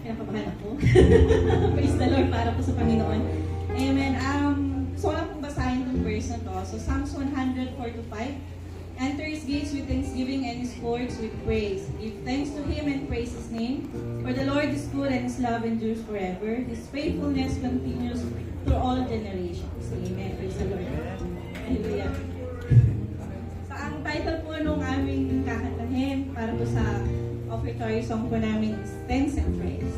Kinakabahan ako. Praise the Lord para po sa Panginoon. Amen. So lang pong basahin itong verse na to. So Psalms 104-5. Enter His gates with thanksgiving and His courts with praise. Give thanks to Him and praise His name. For the Lord is good and His love endures forever. His faithfulness continues through all generations. Amen. Praise the Lord. Hallelujah. So ang title po nung aming kakantahin para po sa offertory song po namin is Thanks and Praise.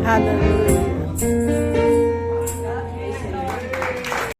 Hallelujah.